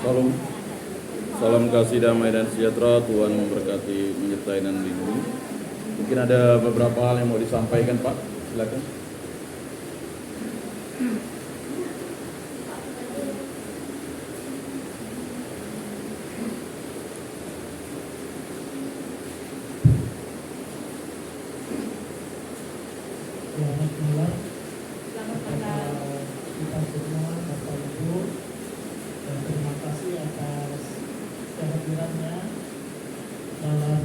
Salam, salam kasih damai dan sejahtera, Tuhan memberkati, menyertai dan melindungi. Mungkin ada beberapa hal yang mau disampaikan, Pak. Silakan. Selamat malam. Kita semua, Bapak Ibu, dan terima kasih atas kehadirannya dalam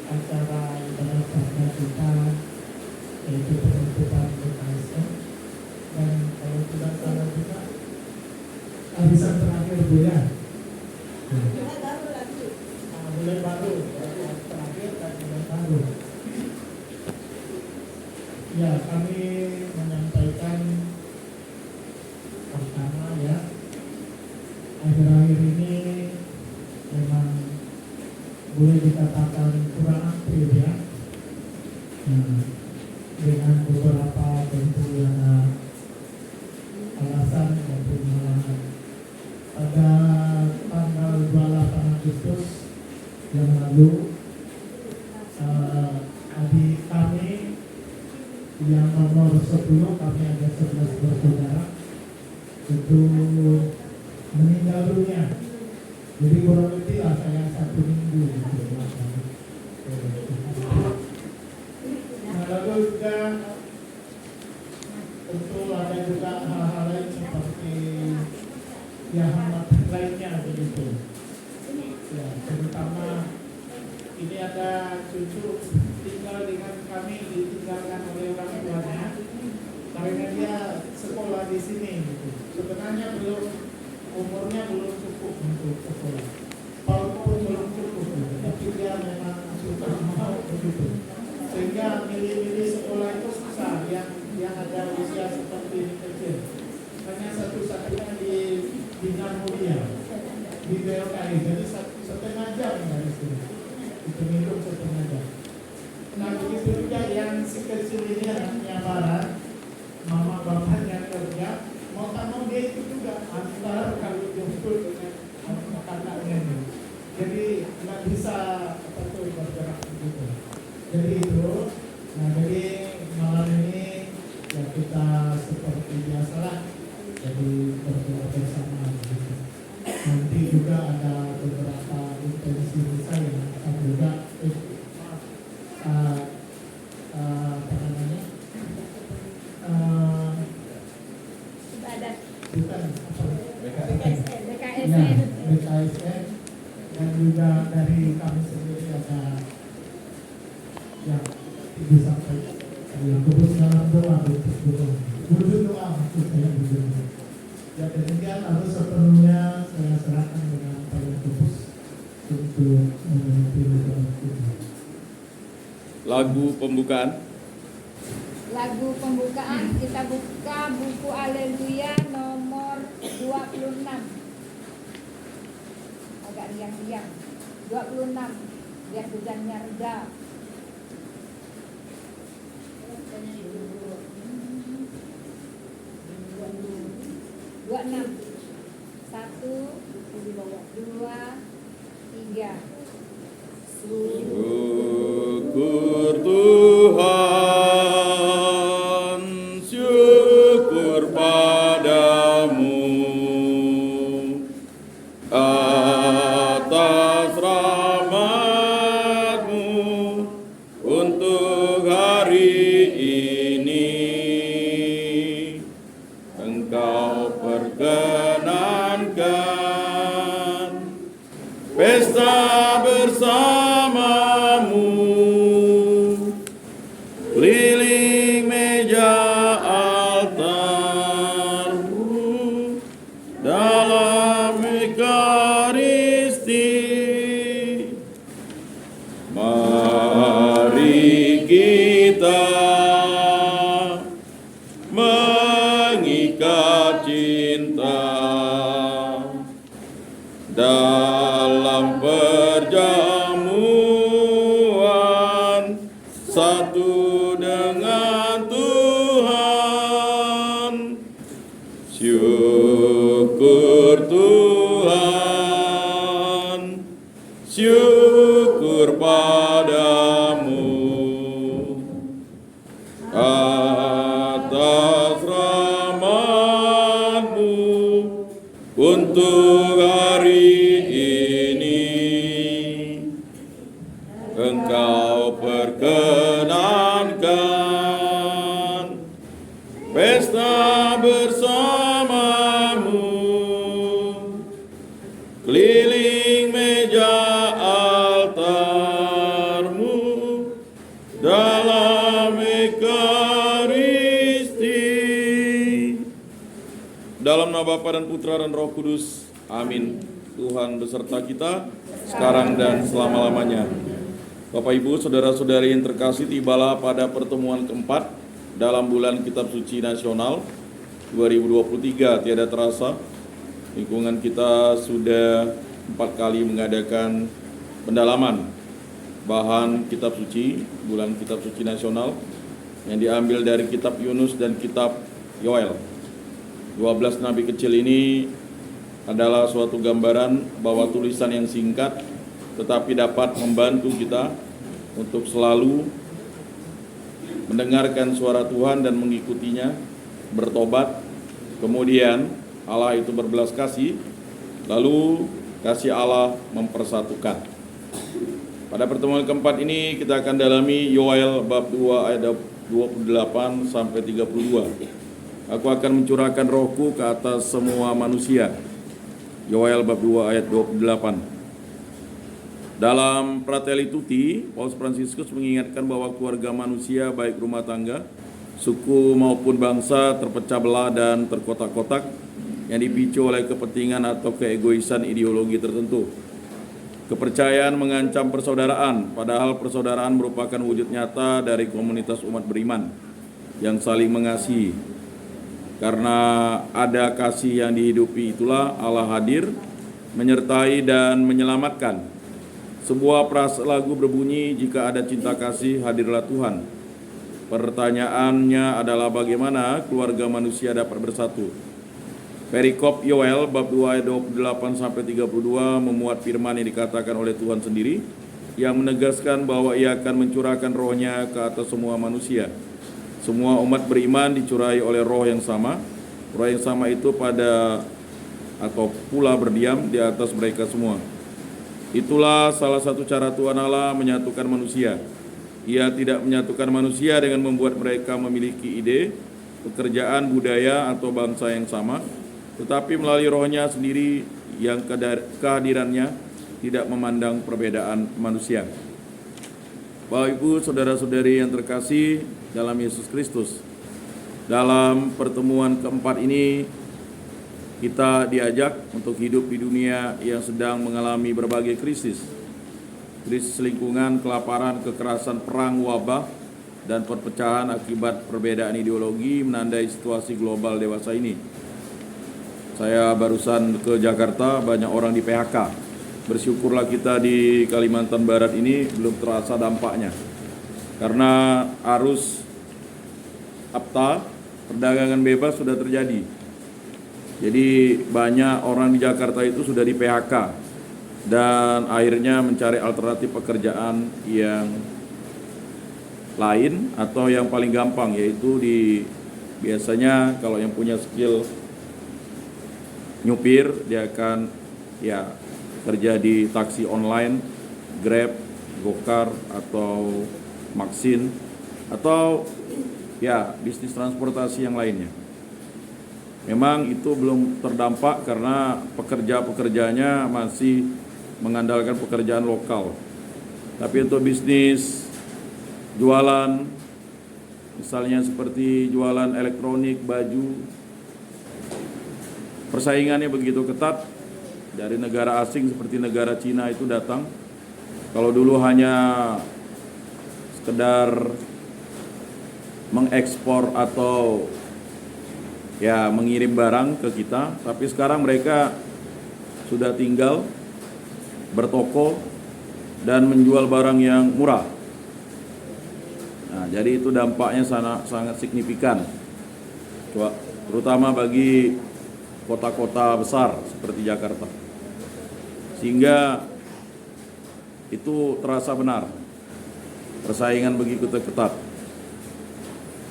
acara ibadah Sabda kita, yaitu penutupan BKSN. Dan kalau tidak salah juga arisan terakhir Bu ya. Mulai baru, terakhir dan mulai baru. Ya, kami menyampaikan pertama ya, akhir-akhir ini memang boleh dikatakan kurang aktif ya. Nah, dengan beberapa tentu yang alasan maupun halangan. Pada tanggal 28 Agustus yang lalu, adik kami yang nomor 10, kami ada 11 bersaudara, itu meninggal dunia. Jadi kurang lebih lah saya 1 minggu gitu. Nah, lalu juga tentu ada juga hal-hal lain seperti yang hambatan lainnya begitu. Ya, terutama ini ada cucu tinggal dengan kami, ditinggalkan oleh orang tuanya karena dia sekolah di sini gitu. Sebenarnya umurnya belum cukup untuk sekolah, PAUD pun belum cukup gitu. Tapi dia memang suka mau begitu, sehingga milih-milih sekolah itu susah. Yang ada usia seperti ini kecil, hanya satu-satunya di Bina Mulia di BLKI, jadi 1,5 jam dari sini. Itu minum 1,5 jam. Nah, begitu juga yang si kecil ini anaknya Barat, mama bapaknya kerja, mau tak mau dia itu juga antar kalau jemput dengan kakaknya ini. Jadi nggak bisa bergerak begitu. Jadi itu, nah jadi malam ini ya kita seperti biasalah, jadi berdoa bersama begitu. Nanti juga ada beberapa intensi saya yang akan juga apa namanya ibadat bukan apa BKSN ya, BKSN, dan juga dari kami sendiri ada yang disampaikan yang khusus dalam doa, wujud doa maksud saya wujud doa. Ya, demikian lalu sepenuhnya saya serahkan dengan Pak Kudus untuk memimpin doa kita. Lagu pembukaan. lagu pembukaan kita buka buku Haleluya nomor 26, agak riang-riang 26 biar hujannya reda. Dua enam, 1, 2, 3. Syukur Tuhan, syukur padamu atas rahmat-Mu untuk hari ini. Engkau perkenankan pesta bersamamu, keliling meja altarmu dalam Ekaristi. Mari kita mengikat cinta dalam perjamuan satu dengan Tuhan. Syukur Tuhan. untuk hari ini Engkau perkenankan pesta bersamamu, keliling meja altarmu dalam Ekaristi. Dalam nama Bapa dan Putra dan Roh Kudus. Amin. Tuhan beserta kita sekarang dan selama-lamanya. Bapak Ibu, saudara-saudari yang terkasih, tibalah pada pertemuan keempat dalam bulan Kitab Suci Nasional 2023. Tiada terasa, lingkungan kita sudah 4 kali mengadakan pendalaman bahan Kitab Suci, bulan Kitab Suci Nasional, yang diambil dari Kitab Yunus dan Kitab Yoel. 12 nabi kecil ini adalah suatu gambaran bahwa tulisan yang singkat tetapi dapat membantu kita untuk selalu mendengarkan suara Tuhan dan mengikutinya, bertobat. Kemudian Allah itu berbelas kasih, lalu kasih Allah mempersatukan. Pada pertemuan keempat ini kita akan dalami Yoel bab 2 ayat 28 sampai 32. Aku akan mencurahkan rohku ke atas semua manusia. Yoel bab 2 ayat 28. Dalam Fratelli Tutti, Paus Fransiskus mengingatkan bahwa keluarga manusia, baik rumah tangga, suku maupun bangsa, terpecah belah dan terkotak-kotak yang dipicu oleh kepentingan atau keegoisan ideologi tertentu. Kepercayaan mengancam persaudaraan, padahal persaudaraan merupakan wujud nyata dari komunitas umat beriman yang saling mengasihi. Karena ada kasih yang dihidupi, itulah Allah hadir, menyertai dan menyelamatkan. Sebuah lagu berbunyi, jika ada cinta kasih, hadirlah Tuhan. Pertanyaannya adalah bagaimana keluarga manusia dapat bersatu. Perikop Yoel bab 2 ayat 28 sampai 32 memuat firman yang dikatakan oleh Tuhan sendiri, yang menegaskan bahwa Ia akan mencurahkan rohnya ke atas semua manusia. Semua umat beriman dicurahi oleh roh yang sama. Roh yang sama itu pada atau pula berdiam di atas mereka semua. Itulah salah satu cara Tuhan Allah menyatukan manusia. Ia tidak menyatukan manusia dengan membuat mereka memiliki ide, pekerjaan, budaya, atau bangsa yang sama, tetapi melalui rohnya sendiri yang kehadirannya tidak memandang perbedaan manusia. Bapak Ibu, saudara-saudari yang terkasih dalam Yesus Kristus, dalam pertemuan keempat ini kita diajak untuk hidup di dunia yang sedang mengalami berbagai krisis. Krisis lingkungan, kelaparan, kekerasan, perang, wabah, dan perpecahan akibat perbedaan ideologi menandai situasi global dewasa ini. Saya barusan ke Jakarta, banyak orang di PHK. Bersyukurlah kita di Kalimantan Barat ini belum terasa dampaknya. Karena arus APTA, perdagangan bebas, sudah terjadi. Jadi banyak orang di Jakarta itu sudah di PHK dan akhirnya mencari alternatif pekerjaan yang lain atau yang paling gampang, yaitu biasanya kalau yang punya skill nyupir dia akan kerja di taksi online, Grab, Gokar atau Maxin atau bisnis transportasi yang lainnya. Memang itu belum terdampak karena pekerja-pekerjanya masih mengandalkan pekerjaan lokal. Tapi untuk bisnis jualan, misalnya seperti jualan elektronik, baju, persaingannya begitu ketat. Dari negara asing seperti negara Cina itu datang. Kalau dulu hanya sekedar mengekspor atau mengirim barang ke kita, tapi sekarang mereka sudah tinggal bertoko dan menjual barang yang murah. Nah, jadi itu dampaknya sangat signifikan, terutama bagi kota-kota besar seperti Jakarta. Sehingga itu terasa benar, persaingan begitu ketat.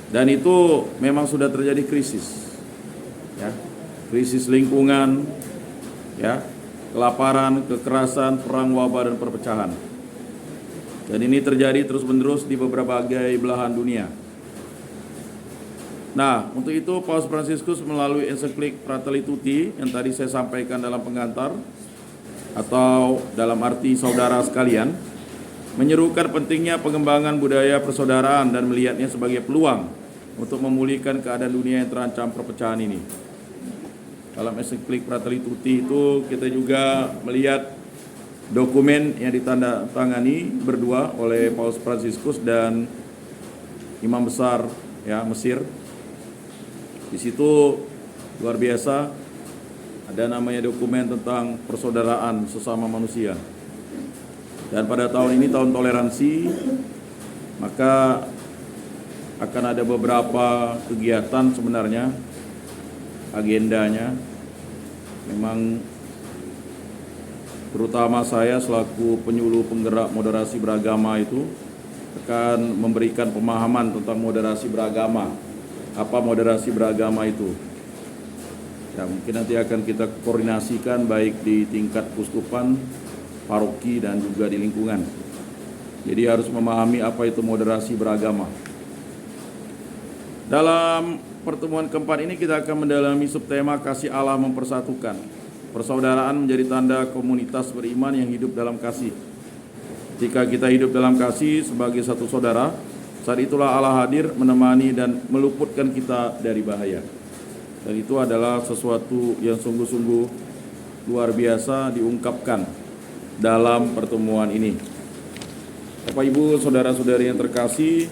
Dan itu memang sudah terjadi krisis. Krisis lingkungan, ya, kelaparan, kekerasan, perang, wabah, dan perpecahan. Dan ini terjadi terus-menerus di beberapa belahan dunia. Nah, untuk itu Paus Fransiskus melalui ensiklik Fratelli Tutti yang tadi saya sampaikan dalam pengantar atau dalam arti saudara sekalian, menyerukan pentingnya pengembangan budaya persaudaraan dan melihatnya sebagai peluang untuk memulihkan keadaan dunia yang terancam perpecahan ini. Dalam ensiklik Fratelli Tutti itu kita juga melihat dokumen yang ditandatangani berdua oleh Paus Fransiskus dan Imam Besar ya Mesir. Di situ luar biasa ada namanya dokumen tentang persaudaraan sesama manusia. Dan pada tahun ini tahun toleransi, maka akan ada beberapa kegiatan sebenarnya, agendanya memang terutama saya selaku penyuluh penggerak moderasi beragama itu akan memberikan pemahaman tentang moderasi beragama. Apa moderasi beragama itu? Ya, mungkin nanti akan kita koordinasikan baik di tingkat kuskupan, paroki, dan juga di lingkungan. Jadi harus memahami apa itu moderasi beragama. Dalam pertemuan keempat ini kita akan mendalami subtema kasih Allah mempersatukan. Persaudaraan menjadi tanda komunitas beriman yang hidup dalam kasih. Jika kita hidup dalam kasih sebagai satu saudara, saat itulah Allah hadir menemani dan meluputkan kita dari bahaya. Dan itu adalah sesuatu yang sungguh-sungguh luar biasa diungkapkan dalam pertemuan ini. Bapak Ibu, saudara-saudari yang terkasih,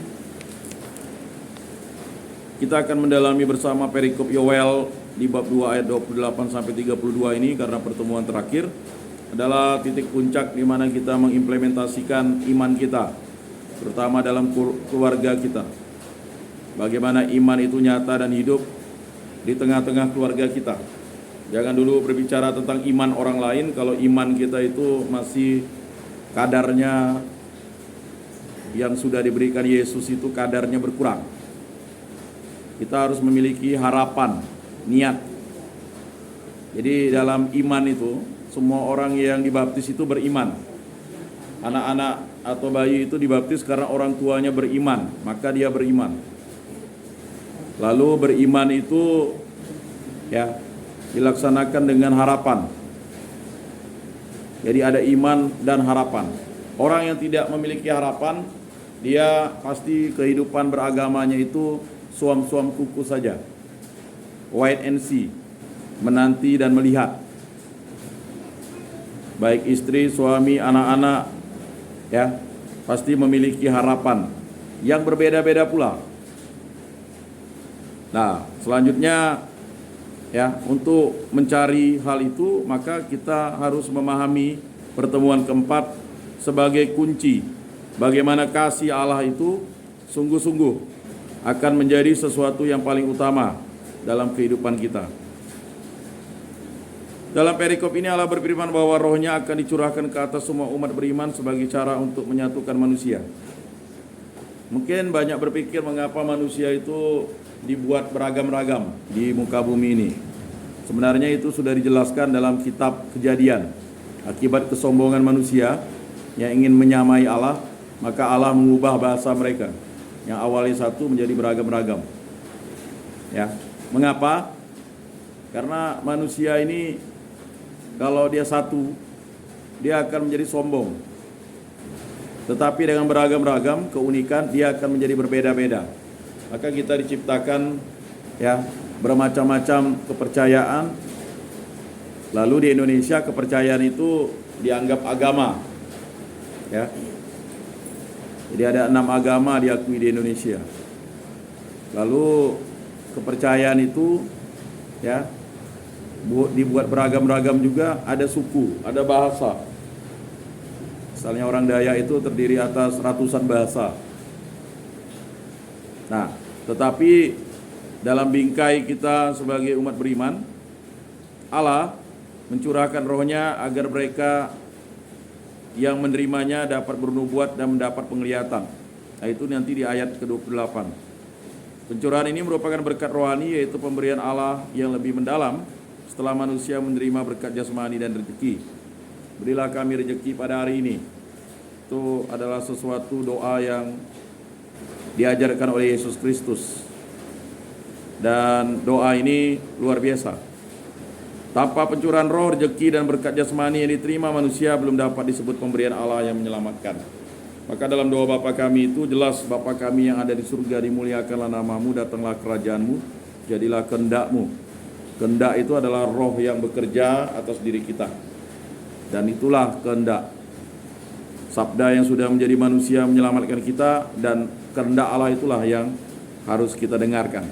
kita akan mendalami bersama perikop Yoel di bab 2 ayat 28 sampai 32 ini karena pertemuan terakhir adalah titik puncak di mana kita mengimplementasikan iman kita, terutama dalam keluarga kita. Bagaimana iman itu nyata dan hidup di tengah-tengah keluarga kita. Jangan dulu berbicara tentang iman orang lain kalau iman kita itu masih kadarnya yang sudah diberikan Yesus itu kadarnya berkurang. Kita harus memiliki harapan, niat. Jadi dalam iman itu semua orang yang dibaptis itu beriman. Anak-anak atau bayi itu dibaptis karena orang tuanya beriman, maka dia beriman. Lalu beriman itu ya dilaksanakan dengan harapan. Jadi ada iman dan harapan. Orang yang tidak memiliki harapan, dia pasti kehidupan beragamanya itu suam-suam kuku saja. Wait and see, menanti dan melihat. Baik istri, suami, anak-anak ya pasti memiliki harapan yang berbeda-beda pula. Nah, selanjutnya ya untuk mencari hal itu maka kita harus memahami pertemuan keempat sebagai kunci bagaimana kasih Allah itu sungguh-sungguh akan menjadi sesuatu yang paling utama dalam kehidupan kita. Dalam perikop ini Allah berfirman bahwa rohnya akan dicurahkan ke atas semua umat beriman sebagai cara untuk menyatukan manusia. Mungkin banyak berpikir mengapa manusia itu dibuat beragam-ragam di muka bumi ini. Sebenarnya itu sudah dijelaskan dalam kitab Kejadian. Akibat kesombongan manusia yang ingin menyamai Allah, maka Allah mengubah bahasa mereka yang awalnya satu menjadi beragam-ragam. Ya, mengapa? Karena manusia ini kalau dia satu, dia akan menjadi sombong. Tetapi dengan beragam-ragam keunikan, dia akan menjadi berbeda-beda. Maka kita diciptakan ya bermacam-macam kepercayaan. Lalu di Indonesia kepercayaan itu dianggap agama. Ya. Jadi ada 6 agama diakui di Indonesia. Lalu kepercayaan itu ya dibuat beragam-ragam juga, ada suku, ada bahasa. Misalnya orang Dayak itu terdiri atas ratusan bahasa. Nah, tetapi dalam bingkai kita sebagai umat beriman, Allah mencurahkan rohnya agar mereka yang menerimanya dapat bernubuat dan mendapat penglihatan. Nah, itu nanti di ayat ke-28. Pencurahan ini merupakan berkat rohani, yaitu pemberian Allah yang lebih mendalam setelah manusia menerima berkat jasmani dan rezeki. Berilah kami rezeki pada hari ini. Itu adalah sesuatu doa yang diajarkan oleh Yesus Kristus. Dan doa ini luar biasa. Tanpa pencurahan roh, rezeki dan berkat jasmani yang diterima manusia belum dapat disebut pemberian Allah yang menyelamatkan. Maka dalam doa Bapa kami itu jelas, Bapa kami yang ada di surga, dimuliakanlah namamu, datanglah kerajaanmu, jadilah kehendakmu. Kehendak itu adalah roh yang bekerja atas diri kita. Dan itulah kehendak. Sabda yang sudah menjadi manusia menyelamatkan kita, dan kehendak Allah itulah yang harus kita dengarkan.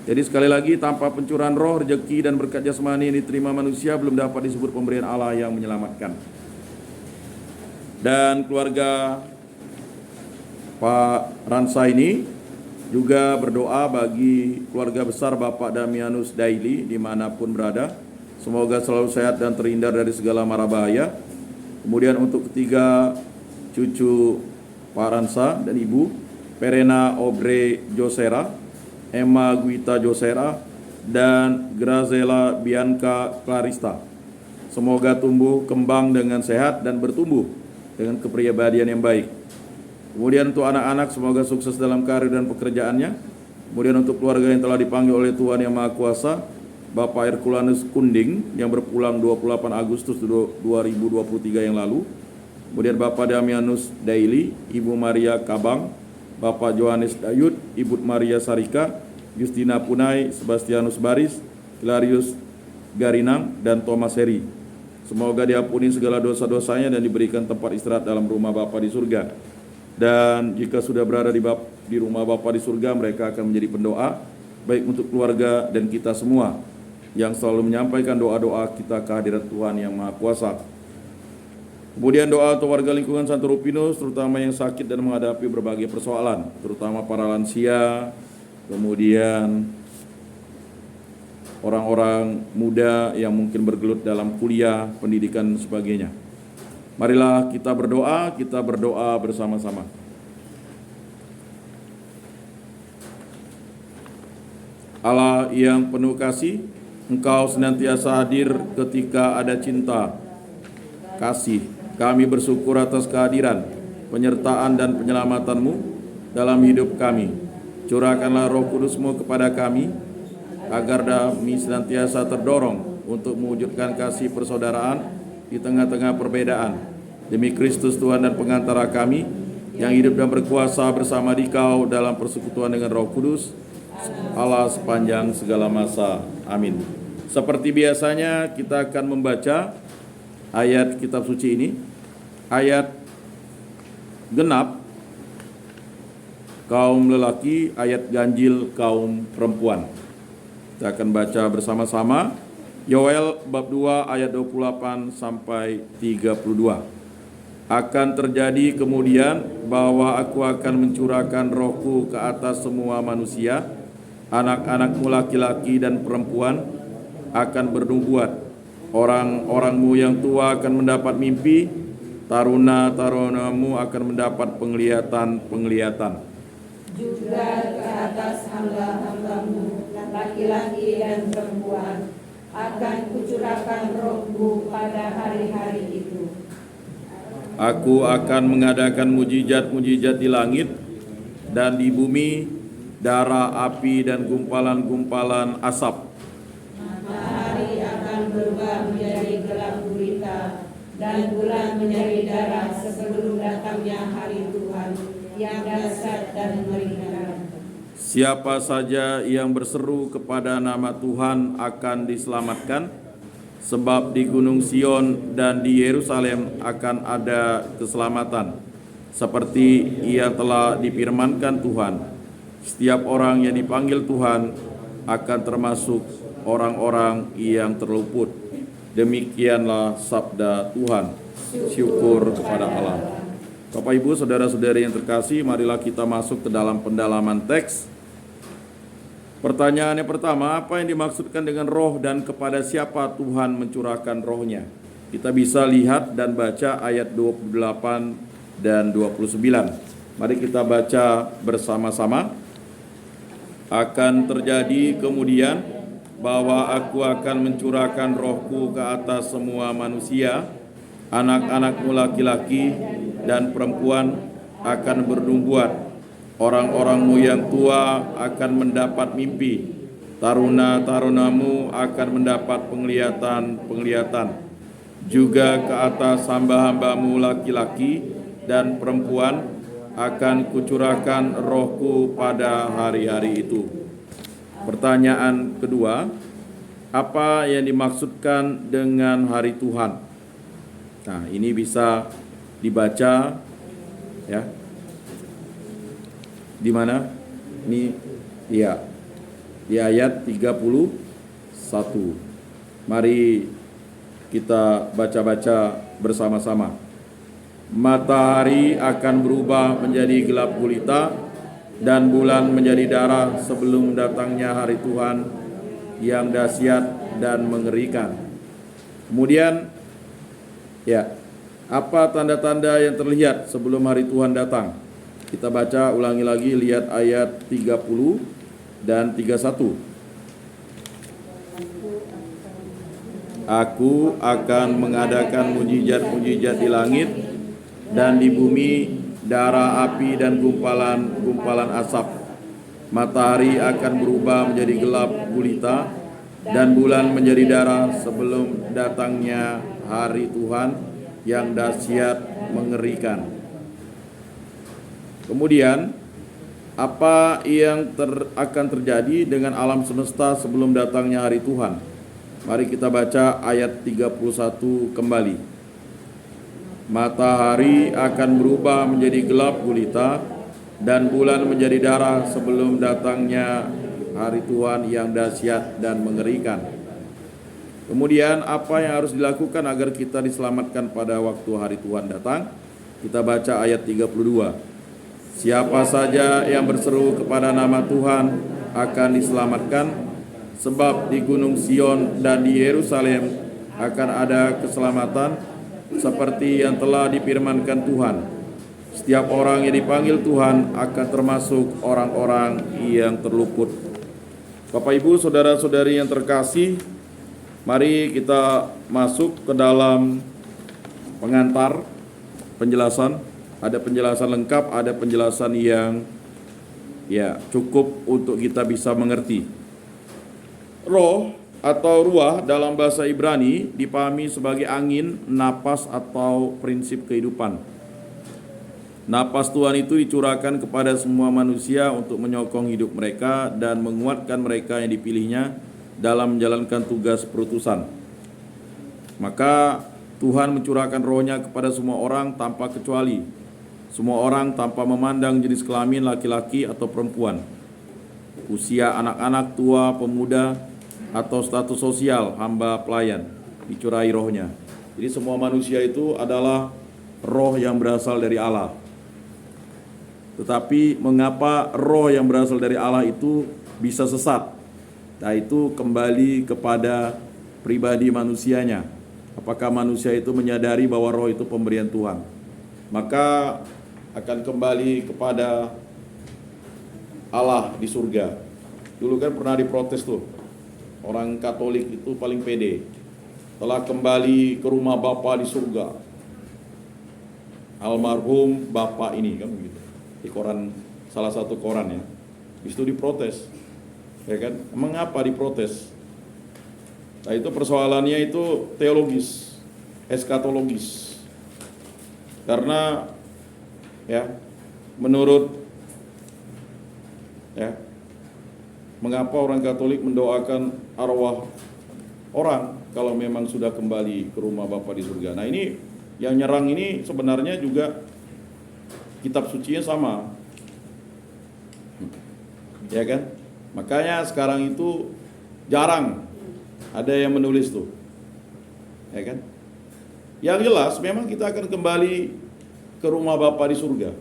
Jadi sekali lagi, tanpa pencurahan roh, rezeki dan berkat jasmani yang diterima manusia belum dapat disebut pemberian Allah yang menyelamatkan. Dan keluarga Pak Ransa ini juga berdoa bagi keluarga besar Bapak Damianus Daily dimanapun berada. Semoga selalu sehat dan terhindar dari segala mara bahaya. Kemudian untuk ketiga cucu Pak Ransa dan Ibu, Perena Obre Josera, Emma Guita Josera, dan Grazela Bianca Clarista. Semoga tumbuh kembang dengan sehat dan bertumbuh dengan kepribadian yang baik. Kemudian untuk anak-anak, semoga sukses dalam karir dan pekerjaannya. Kemudian untuk keluarga yang telah dipanggil oleh Tuhan Yang Maha Kuasa, Bapak Herculanus Kunding yang berpulang 28 Agustus 2023 yang lalu. Kemudian Bapak Damianus Daily, Ibu Maria Kabang, Bapak Johannes Dayut, Ibu Maria Sarika, Justina Punai, Sebastianus Baris, Hilarius Garinang, dan Thomas Heri. Semoga diampuni segala dosa-dosanya dan diberikan tempat istirahat dalam rumah Bapa di surga. Dan jika sudah berada di rumah Bapa di surga, mereka akan menjadi pendoa, baik untuk keluarga dan kita semua, yang selalu menyampaikan doa-doa kita ke hadirat Tuhan Yang Maha Kuasa. Kemudian doa untuk warga lingkungan Santo Rupinus, terutama yang sakit dan menghadapi berbagai persoalan, terutama para lansia, kemudian orang-orang muda yang mungkin bergelut dalam kuliah, pendidikan, dan sebagainya. Marilah kita berdoa bersama-sama. Allah yang penuh kasih, Engkau senantiasa hadir ketika ada cinta, kasih. Kami bersyukur atas kehadiran, penyertaan dan penyelamatan-Mu dalam hidup kami. Curahkanlah Roh Kudus-Mu kepada kami, agar kami senantiasa terdorong untuk mewujudkan kasih persaudaraan di tengah-tengah perbedaan. Demi Kristus Tuhan dan pengantara kami, yang hidup dan berkuasa bersama Dikau dalam persekutuan dengan Roh Kudus, Allah sepanjang segala masa. Amin. Seperti biasanya kita akan membaca ayat kitab suci ini, ayat genap kaum lelaki, ayat ganjil kaum perempuan. Kita akan baca bersama-sama Yoel bab 2 ayat 28 sampai 32. Akan terjadi kemudian bahwa aku akan mencurahkan rohku ke atas semua manusia. Anak-anakmu laki-laki dan perempuan akan bernubuat. Orang-orangmu yang tua akan mendapat mimpi. Taruna-tarunamu akan mendapat penglihatan-penglihatan. Juga ke atas hamba-hambamu, laki-laki dan perempuan, akan kucurahkan rohku pada hari-hari itu. Aku akan mengadakan mujizat-mujizat di langit dan di bumi, darah, api, dan gumpalan-gumpalan asap. Matahari akan berubah menjadi gelap gulita, dan bulan menjadi darah sebelum datangnya hari Tuhan yang dahsyat dan mengerikan. Siapa saja yang berseru kepada nama Tuhan akan diselamatkan, sebab di Gunung Sion dan di Yerusalem akan ada keselamatan, seperti yang telah difirmankan Tuhan. Setiap orang yang dipanggil Tuhan akan termasuk orang-orang yang terluput. Demikianlah sabda Tuhan. Syukur kepada Allah. Bapak Ibu, saudara-saudari yang terkasih, marilah kita masuk ke dalam pendalaman teks. Pertanyaan yang pertama, apa yang dimaksudkan dengan roh dan kepada siapa Tuhan mencurahkan rohnya? Kita bisa lihat dan baca ayat 28 dan 29. Mari kita baca bersama-sama. Akan terjadi kemudian bahwa aku akan mencurahkan rohku ke atas semua manusia. Anak-anakmu laki-laki dan perempuan akan bernubuat. Orang-orangmu yang tua akan mendapat mimpi. Taruna-tarunamu akan mendapat penglihatan-penglihatan. Juga ke atas hamba-hambamu laki-laki dan perempuan akan kucurahkan rohku pada hari-hari itu. Pertanyaan kedua, apa yang dimaksudkan dengan hari Tuhan? Nah, ini bisa dibaca ya. Di mana? Ini ya. Di ayat 31. Mari kita baca-baca bersama-sama. Matahari akan berubah menjadi gelap gulita dan bulan menjadi darah sebelum datangnya hari Tuhan yang dahsyat dan mengerikan. Kemudian ya, apa tanda-tanda yang terlihat sebelum hari Tuhan datang? Kita baca ulangi lagi, lihat ayat 30 dan 31. Aku akan mengadakan mujizat-mujizat di langit dan di bumi, darah, api, dan gumpalan asap. Matahari akan berubah menjadi gelap gulita dan bulan menjadi darah sebelum datangnya hari Tuhan yang dahsyat mengerikan. Kemudian, apa yang akan terjadi dengan alam semesta sebelum datangnya hari Tuhan? Mari kita baca ayat 31 kembali. Matahari akan berubah menjadi gelap gulita dan bulan menjadi darah sebelum datangnya hari Tuhan yang dahsyat dan mengerikan. Kemudian apa yang harus dilakukan agar kita diselamatkan pada waktu hari Tuhan datang? Kita baca ayat 32. Siapa saja yang berseru kepada nama Tuhan akan diselamatkan, sebab di Gunung Sion dan di Yerusalem akan ada keselamatan seperti yang telah difirmankan Tuhan. Setiap orang yang dipanggil Tuhan akan termasuk orang-orang yang terluput. Bapak Ibu, saudara-saudari yang terkasih, mari kita masuk ke dalam pengantar penjelasan. Ada penjelasan lengkap, ada penjelasan yang cukup untuk kita bisa mengerti. Roh atau ruah dalam bahasa Ibrani dipahami sebagai angin, napas atau prinsip kehidupan. Napas Tuhan itu dicurahkan kepada semua manusia untuk menyokong hidup mereka dan menguatkan mereka yang dipilihnya dalam menjalankan tugas perutusan. Maka Tuhan mencurahkan rohnya kepada semua orang tanpa kecuali. Semua orang tanpa memandang jenis kelamin laki-laki atau perempuan, usia anak-anak, tua, pemuda, atau status sosial, hamba, pelayan, dicurahi rohnya. Jadi semua manusia itu adalah roh yang berasal dari Allah. Tetapi mengapa roh yang berasal dari Allah itu bisa sesat? Nah, itu kembali kepada pribadi manusianya. Apakah manusia itu menyadari bahwa roh itu pemberian Tuhan? Maka akan kembali kepada Allah di surga. Dulu kan pernah diprotes tuh, orang Katolik itu paling pede, telah kembali ke rumah Bapa di surga, almarhum Bapa ini, kan begitu, di koran, salah satu koran ya. Habis itu diprotes, ya kan? Mengapa diprotes? Nah, itu persoalannya itu teologis, eskatologis. Karena ya, menurut mengapa orang Katolik mendoakan arwah orang kalau memang sudah kembali ke rumah Bapa di surga. Nah, ini yang nyerang ini sebenarnya juga kitab sucinya sama. Ya kan? Makanya sekarang itu jarang ada yang menulis tuh. Ya kan? Yang jelas memang kita akan kembali ke rumah Bapa di surga.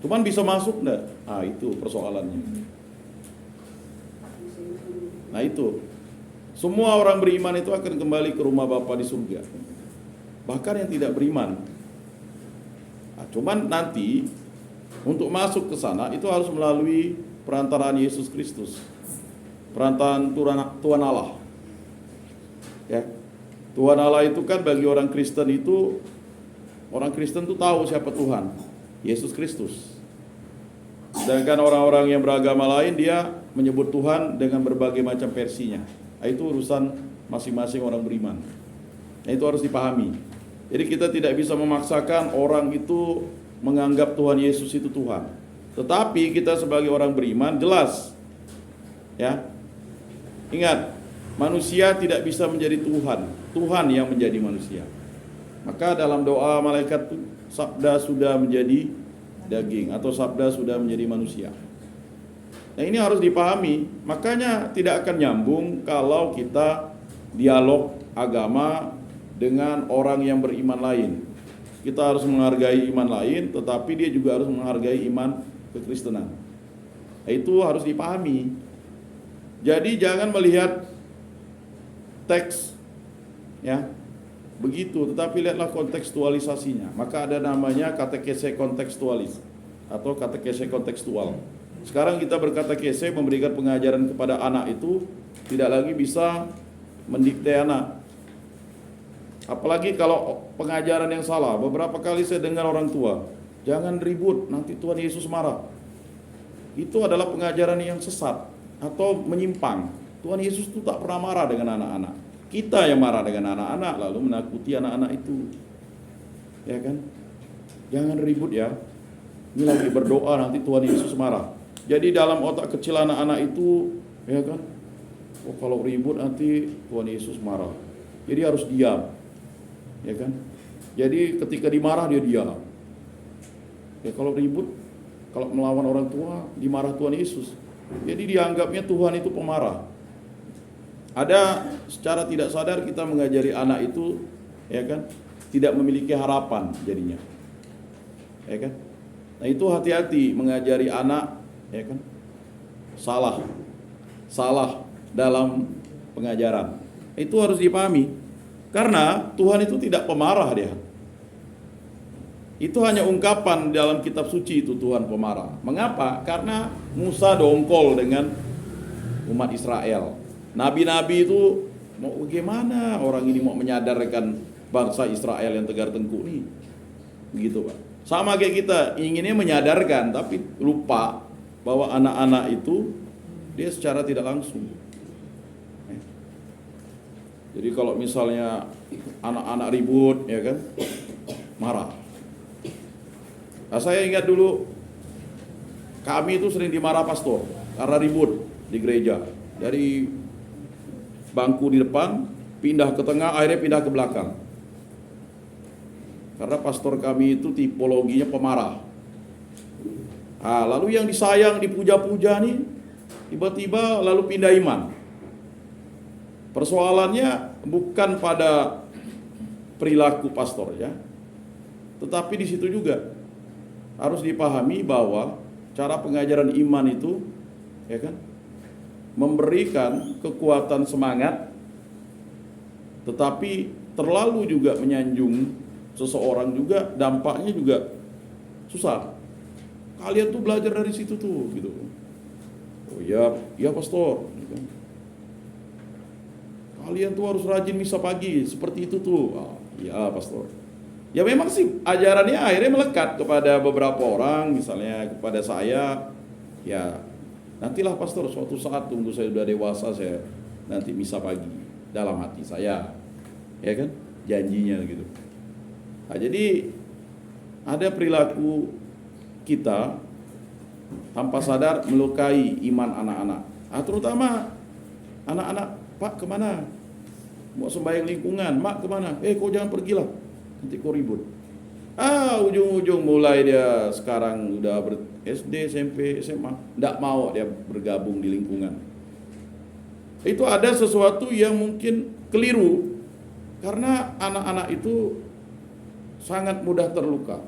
Cuman bisa masuk enggak? Ah, itu persoalannya. Nah, itu. Semua orang beriman itu akan kembali ke rumah Bapa di surga. Bahkan yang tidak beriman. Nah, cuman nanti untuk masuk ke sana itu harus melalui perantaraan Yesus Kristus. perantaraan Tuhan Allah. Ya. Tuhan Allah itu kan bagi orang Kristen itu tahu siapa Tuhan, Yesus Kristus. Sedangkan orang-orang yang beragama lain dia menyebut Tuhan dengan berbagai macam versinya. Nah, itu urusan masing-masing orang beriman. Nah, itu harus dipahami. Jadi kita tidak bisa memaksakan orang itu menganggap Tuhan Yesus itu Tuhan. Tetapi kita sebagai orang beriman jelas, ya, ingat, manusia tidak bisa menjadi Tuhan. Tuhan yang menjadi manusia. Maka dalam doa malaikat itu, sabda sudah menjadi daging atau sabda sudah menjadi manusia. Nah, ini harus dipahami. Makanya tidak akan nyambung kalau kita dialog agama dengan orang yang beriman lain. Kita harus menghargai iman lain, tetapi dia juga harus menghargai iman kekristenan. Nah, itu harus dipahami. Jadi jangan melihat teks, ya, begitu, tetapi lihatlah kontekstualisasinya. Maka ada namanya katekese kontekstualis atau katekese kontekstual. Sekarang kita berkatekese, memberikan pengajaran kepada anak itu tidak lagi bisa mendikte anak. Apalagi kalau pengajaran yang salah. Beberapa kali saya dengar orang tua, jangan ribut, nanti Tuhan Yesus marah. Itu adalah pengajaran yang sesat atau menyimpang. Tuhan Yesus itu tak pernah marah dengan anak-anak. Kita yang marah dengan anak-anak lalu menakuti anak-anak itu. Ya kan? Jangan ribut ya. Ini lagi berdoa nanti Tuhan Yesus marah. Jadi dalam otak kecil anak-anak itu, ya kan? Oh, kalau ribut nanti Tuhan Yesus marah. Jadi harus diam. Ya kan? Jadi ketika dimarah dia diam. Ya kalau ribut, kalau melawan orang tua, dimarah Tuhan Yesus. Jadi dianggapnya Tuhan itu pemarah. Ada secara tidak sadar kita mengajari anak itu, ya kan, tidak memiliki harapan jadinya. Ya kan? Nah, itu hati-hati mengajari anak, ya kan? Salah dalam pengajaran. Itu harus dipahami. Karena Tuhan itu tidak pemarah dia. Itu hanya ungkapan dalam kitab suci itu Tuhan pemarah. Mengapa? Karena Musa dongkol dengan umat Israel. Nabi-nabi itu mau bagaimana orang ini mau menyadarkan bangsa Israel yang tegar tengkuk nih. Begitu, Pak. Sama kayak kita, inginnya menyadarkan tapi lupa bahwa anak-anak itu dia secara tidak langsung. Jadi kalau misalnya anak-anak ribut, ya kan, marah. Nah, saya ingat dulu kami itu sering dimarah pastor karena ribut di gereja. Dari bangku di depan pindah ke tengah, akhirnya pindah ke belakang. Karena pastor kami itu tipologinya pemarah. Nah, lalu yang disayang, dipuja-puja nih, tiba-tiba lalu pindah iman. Persoalannya bukan pada perilaku pastor ya, tetapi di situ juga harus dipahami bahwa cara pengajaran iman itu, ya kan, memberikan kekuatan semangat, tetapi terlalu juga menyanjung seseorang juga dampaknya juga susah. Kalian tuh belajar dari situ tuh, gitu. Oh ya, ya pastor. Gitu. Kalian tuh harus rajin misa pagi, seperti itu tuh. Oh, ya pastor. Ya memang sih ajarannya akhirnya melekat kepada beberapa orang, misalnya kepada saya. Ya nantilah pastor, suatu saat tunggu saya sudah dewasa saya nanti misa pagi dalam hati saya. Ya kan? Janjinya gitu. Nah, jadi ada perilaku kita tanpa sadar melukai iman anak-anak. Nah, terutama anak-anak, Pak kemana? Mau sembahyang lingkungan, Mak kemana? Kau jangan pergilah, nanti kau ribut. Ujung-ujung mulai dia sekarang udah SD, SMP, SMA, tidak mau dia bergabung di lingkungan. Itu ada sesuatu yang mungkin keliru, karena anak-anak itu sangat mudah terluka.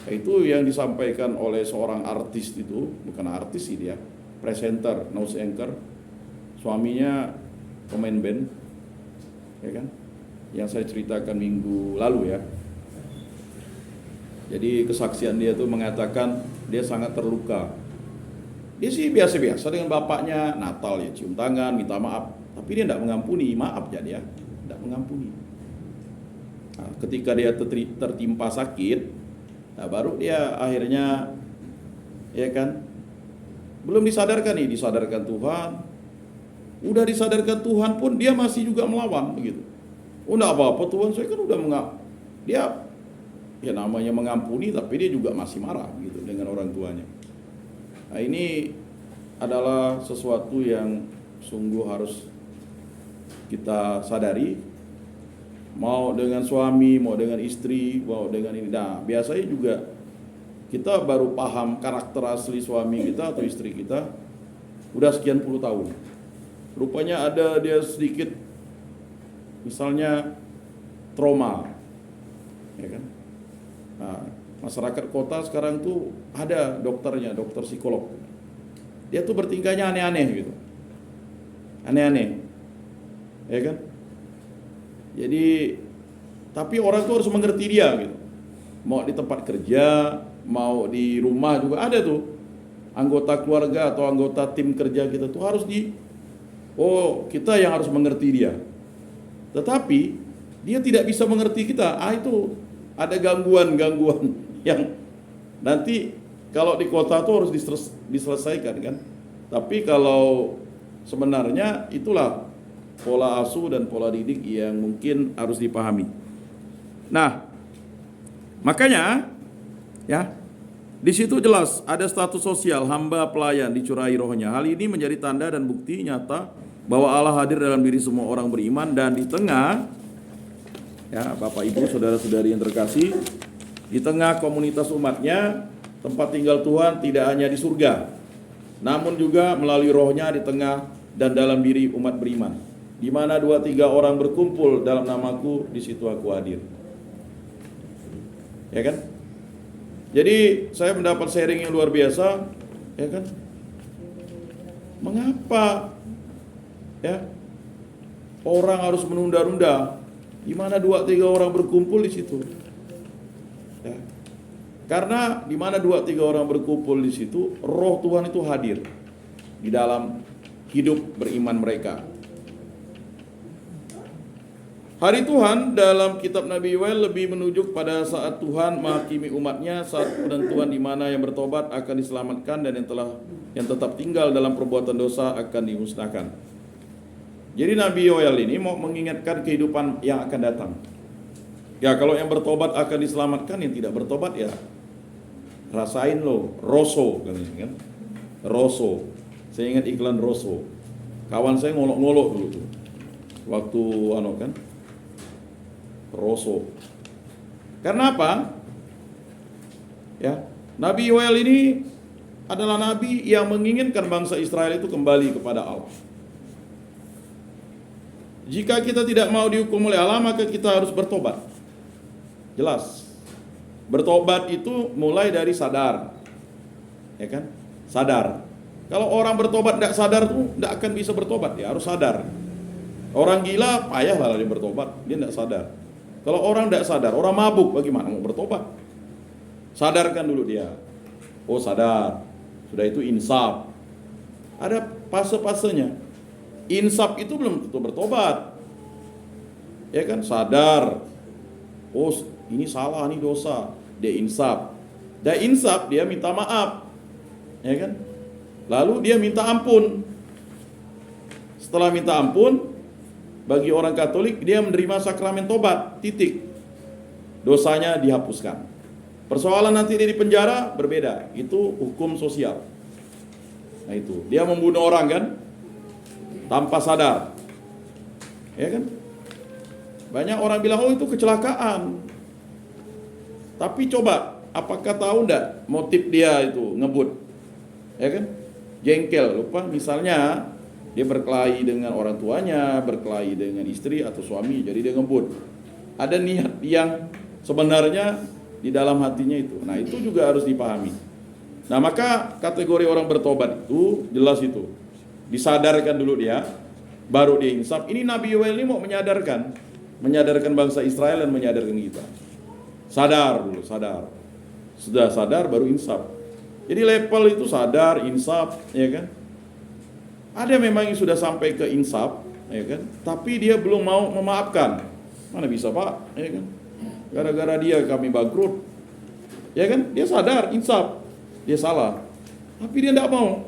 Itu yang disampaikan oleh seorang artis itu, bukan artis sih dia, presenter, news anchor, suaminya pemain band, ya kan? Yang saya ceritakan minggu lalu ya. Jadi kesaksian dia tuh mengatakan dia sangat terluka. Dia sih biasa-biasa dengan bapaknya, Natal ya cium tangan, minta maaf. Tapi dia tidak mengampuni, maaf ya dia, tidak mengampuni. Nah, ketika dia tertimpa sakit, nah baru dia akhirnya, ya kan, belum disadarkan nih, disadarkan Tuhan. Udah disadarkan Tuhan pun dia masih juga melawan begitu. Oh enggak apa-apa Tuhan, saya kan udah dia ya namanya mengampuni, tapi dia juga masih marah gitu dengan orang tuanya. Nah ini adalah sesuatu yang sungguh harus kita sadari. Mau dengan suami, mau dengan istri, mau dengan ini. Nah biasanya juga kita baru paham karakter asli suami kita atau istri kita udah sekian puluh tahun. Rupanya ada dia sedikit misalnya trauma, ya kan? Nah, masyarakat kota sekarang tuh ada dokternya, dokter psikolog. Dia tuh bertingkahnya aneh-aneh gitu, aneh-aneh, ya kan? Jadi, tapi orang tuh harus mengerti dia gitu. Mau di tempat kerja, mau di rumah juga ada tuh anggota keluarga atau anggota tim kerja kita tuh harus kita yang harus mengerti dia. Tetapi dia tidak bisa mengerti kita. Itu ada gangguan-gangguan yang nanti kalau di kota tuh harus diselesaikan kan. Tapi kalau sebenarnya itulah pola asuh dan pola didik yang mungkin harus dipahami. Nah, makanya ya di situ jelas ada status sosial hamba pelayan dicurahi rohnya. Hal ini menjadi tanda dan bukti nyata bahwa Allah hadir dalam diri semua orang beriman, dan di tengah ya Bapak Ibu saudara-saudari yang terkasih, di tengah komunitas umatnya, tempat tinggal Tuhan tidak hanya di surga, namun juga melalui rohnya di tengah dan dalam diri umat beriman. Di mana 2-3 orang berkumpul dalam namaku, di situ aku hadir. Ya kan? Jadi saya mendapat sharing yang luar biasa, ya kan? Mengapa ya orang harus menunda-nunda? Di mana 2-3 orang berkumpul di situ? Ya. Karena di mana 2-3 orang berkumpul di situ, roh Tuhan itu hadir di dalam hidup beriman mereka. Hari Tuhan dalam kitab Nabi Yoel lebih menunjuk pada saat Tuhan menghakimi umatnya, saat penentuan di mana yang bertobat akan diselamatkan dan yang tetap tinggal dalam perbuatan dosa akan dimusnahkan. Jadi Nabi Yoel ini mau mengingatkan kehidupan yang akan datang. Ya kalau yang bertobat akan diselamatkan, yang tidak bertobat ya rasain lo, Rosso kan? Rosso. Saya ingat iklan Rosso. Kawan saya ngolok-ngolok dulu tuh. Waktu kan? Rosso. Karena apa? Ya, Nabi Yoel ini adalah nabi yang menginginkan bangsa Israel itu kembali kepada Allah. Jika kita tidak mau dihukum oleh Allah, maka kita harus bertobat. Jelas. Bertobat itu mulai dari sadar. Ya kan? Sadar. Kalau orang bertobat tidak sadar tuh tidak akan bisa bertobat, dia harus sadar. Orang gila payah lah dia bertobat, dia tidak sadar. Kalau orang tidak sadar, orang mabuk bagaimana mau bertobat? Sadarkan dulu dia. Oh sadar. Sudah itu insaf. Ada fase-fasenya. Insaf itu belum tentu bertobat. Ya kan, sadar. Oh, ini salah, ini dosa. Dia insaf. Dia insaf, dia minta maaf. Ya kan? Lalu dia minta ampun. Setelah minta ampun, bagi orang Katolik dia menerima sakramen tobat, titik. Dosanya dihapuskan. Persoalan nanti dia di penjara berbeda, itu hukum sosial. Nah itu, dia membunuh orang kan tanpa sadar. Ya kan? Banyak orang bilang oh itu kecelakaan. Tapi coba, apakah tahu enggak motif dia itu ngebut? Ya kan? Jengkel, lupa misalnya dia berkelahi dengan orang tuanya, berkelahi dengan istri atau suami, jadi dia ngebut. Ada niat yang sebenarnya di dalam hatinya itu. Nah itu juga harus dipahami. Nah maka kategori orang bertobat itu jelas itu. Disadarkan dulu dia, baru dia insaf. Ini Nabi Yoel ini mau menyadarkan bangsa Israel dan menyadarkan kita. Sadar dulu, sadar. Sudah sadar baru insaf. Jadi level itu sadar, insaf, ya kan? Ada memang yang sudah sampai ke insaf, ya kan? Tapi dia belum mau memaafkan. Mana bisa, Pak? Ya kan? Gara-gara dia kami bangkrut. Ya kan? Dia sadar, insaf, dia salah. Tapi dia tidak mau.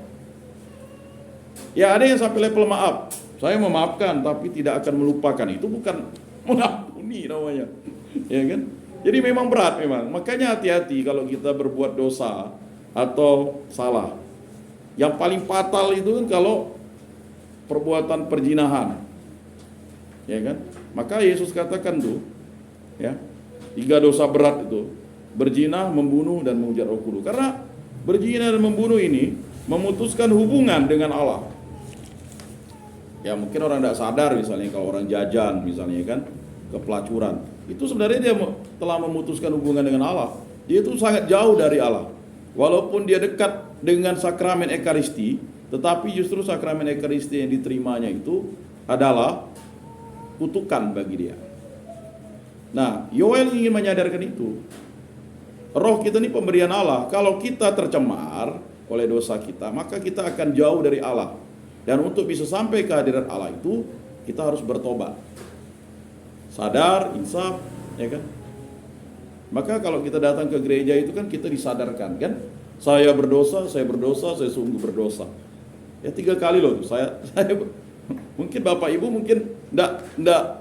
Ya ada yang sampai level maaf. Saya memaafkan tapi tidak akan melupakan. Itu bukan mengampuni namanya. Ya kan? Jadi memang berat memang. Makanya hati-hati kalau kita berbuat dosa atau salah. Yang paling fatal itu kan kalau perbuatan perzinahan. Ya kan? Maka Yesus katakan tuh, ya, 3 dosa berat itu: berzina, membunuh, dan mengujar Roh Kudus. Karena berzina dan membunuh ini memutuskan hubungan dengan Allah. Ya mungkin orang tidak sadar, misalnya kalau orang jajan misalnya kan, ke pelacuran, itu sebenarnya dia telah memutuskan hubungan dengan Allah. Dia itu sangat jauh dari Allah. Walaupun dia dekat dengan sakramen Ekaristi, tetapi justru sakramen Ekaristi yang diterimanya itu adalah kutukan bagi dia. Nah, Yoel ingin menyadarkan itu. Roh kita ini pemberian Allah. Kalau kita tercemar oleh dosa kita, maka kita akan jauh dari Allah. Dan untuk bisa sampai ke hadirat Allah itu, kita harus bertobat. Sadar, insaf, ya kan? Maka kalau kita datang ke gereja itu kan kita disadarkan kan, saya berdosa, saya sungguh berdosa. Ya 3 kali loh, saya mungkin Bapak Ibu mungkin enggak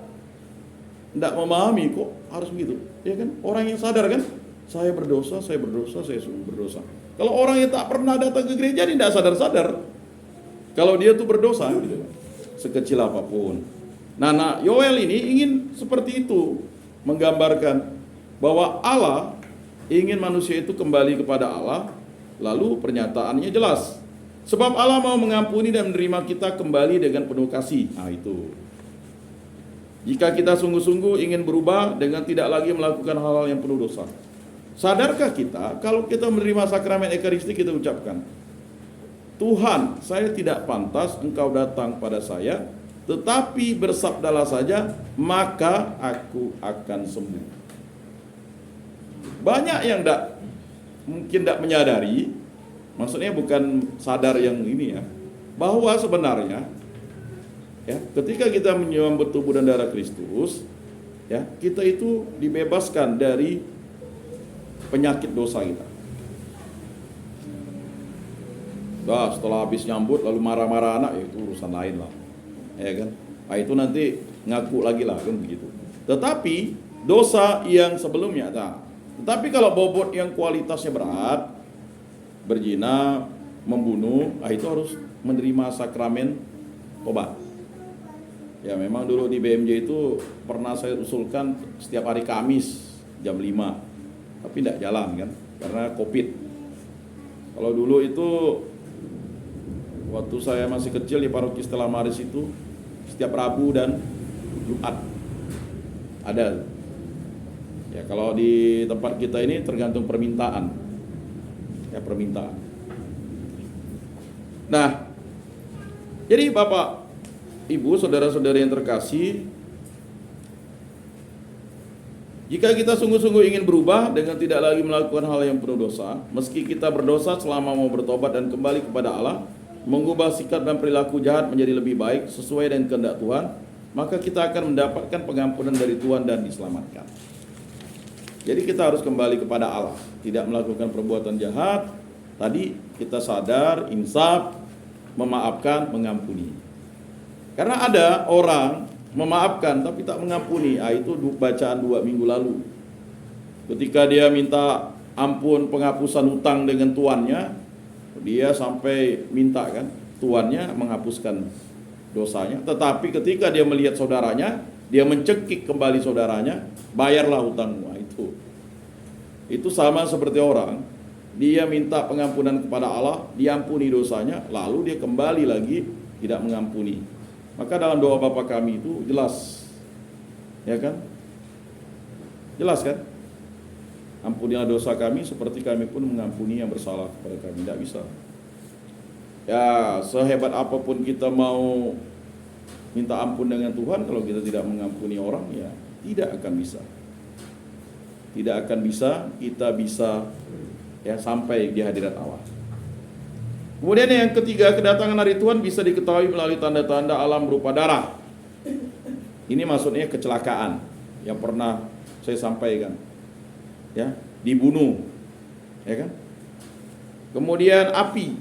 memahami kok harus begitu, ya kan? Orang yang sadar kan, saya berdosa, saya sungguh berdosa. Kalau orang yang tak pernah datang ke gereja, dia tidak sadar-sadar kalau dia tuh berdosa, gitu, sekecil apapun. Nah, Yoel ini ingin seperti itu, menggambarkan bahwa Allah ingin manusia itu kembali kepada Allah. Lalu pernyataannya jelas, sebab Allah mau mengampuni dan menerima kita kembali dengan penuh kasih. Nah itu, jika kita sungguh-sungguh ingin berubah dengan tidak lagi melakukan hal-hal yang penuh dosa. Sadarkah kita kalau kita menerima sakramen Ekaristi, kita ucapkan, Tuhan, saya tidak pantas engkau datang pada saya, tetapi bersabdalah saja, maka aku akan sembuh. Banyak yang mungkin tidak menyadari, maksudnya bukan sadar yang ini ya, bahwa sebenarnya ya, ketika kita menyambut tubuh dan darah Kristus, ya, kita itu dibebaskan dari penyakit dosa kita. Nah, setelah habis nyambut lalu marah-marah anak, ya itu urusan lain lah, ya kan? Nah, itu nanti ngaku lagi lah kan begitu. Tetapi dosa yang sebelumnya, tetapi kalau bobot yang kualitasnya berat, berzina, membunuh, itu harus menerima sakramen tobat. Ya memang dulu di BMJ itu pernah saya usulkan setiap hari Kamis jam 5, tapi tidak jalan kan, karena COVID. Kalau dulu itu waktu saya masih kecil di paroki Stella Maris itu setiap Rabu dan Jumat ada. Ya kalau di tempat kita ini tergantung permintaan. Ya permintaan. Nah, jadi Bapak, Ibu, saudara-saudara yang terkasih, jika kita sungguh-sungguh ingin berubah dengan tidak lagi melakukan hal yang penuh dosa, meski kita berdosa selama mau bertobat dan kembali kepada Allah, mengubah sikap dan perilaku jahat menjadi lebih baik sesuai dengan kehendak Tuhan, maka kita akan mendapatkan pengampunan dari Tuhan dan diselamatkan. Jadi kita harus kembali kepada Allah, tidak melakukan perbuatan jahat. Tadi kita sadar, insaf, memaafkan, mengampuni. Karena ada orang memaafkan tapi tak mengampuni. Itu bacaan 2 minggu lalu. Ketika dia minta ampun penghapusan hutang dengan tuannya, dia sampai minta kan tuannya menghapuskan dosanya. Tetapi ketika dia melihat saudaranya, dia mencekik kembali saudaranya, bayarlah hutangmu. Itu sama seperti orang, dia minta pengampunan kepada Allah, diampuni dosanya, lalu dia kembali lagi tidak mengampuni. Maka dalam doa Bapa kami itu jelas, ya kan? Jelas kan? Ampunilah dosa kami seperti kami pun mengampuni yang bersalah kepada kami. Tidak bisa. Ya sehebat apapun kita mau minta ampun dengan Tuhan, kalau kita tidak mengampuni orang, ya tidak akan bisa. Tidak akan bisa, kita bisa ya, sampai di hadirat Allah. Kemudian yang ketiga, kedatangan hari Tuhan bisa diketahui melalui tanda-tanda alam berupa darah. Ini maksudnya kecelakaan yang pernah saya sampaikan, ya, dibunuh, ya kan? Kemudian api,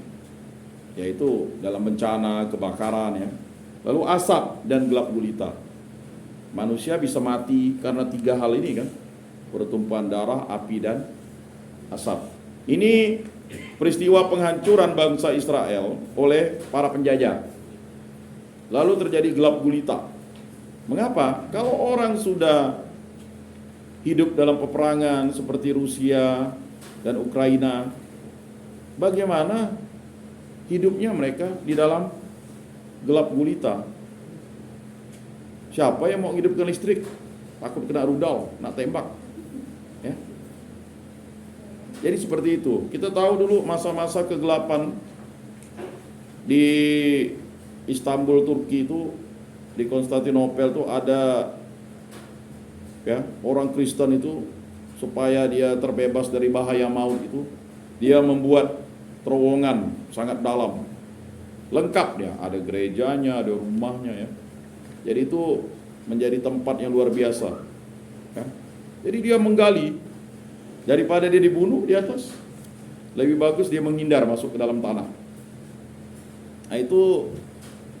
yaitu dalam bencana, kebakaran, ya. Lalu asap dan gelap gulita. Manusia bisa mati karena tiga hal ini kan, pertumpahan darah, api, dan asap. Ini peristiwa penghancuran bangsa Israel oleh para penjajah. Lalu terjadi gelap gulita. Mengapa? Kalau orang sudah hidup dalam peperangan seperti Rusia dan Ukraina, bagaimana hidupnya mereka di dalam gelap gulita? Siapa yang mau hidupkan listrik? Takut kena rudal, kena tembak. Ya. Jadi seperti itu. Kita tahu dulu masa-masa kegelapan di Istanbul, Turki itu, di Konstantinopel itu ada, ya, orang Kristen itu supaya dia terbebas dari bahaya maut itu, dia membuat terowongan sangat dalam. Lengkap dia, ada gerejanya, ada rumahnya, ya. Jadi itu menjadi tempat yang luar biasa, ya. Jadi dia menggali, daripada dia dibunuh di atas, lebih bagus dia menghindar masuk ke dalam tanah. Nah, itu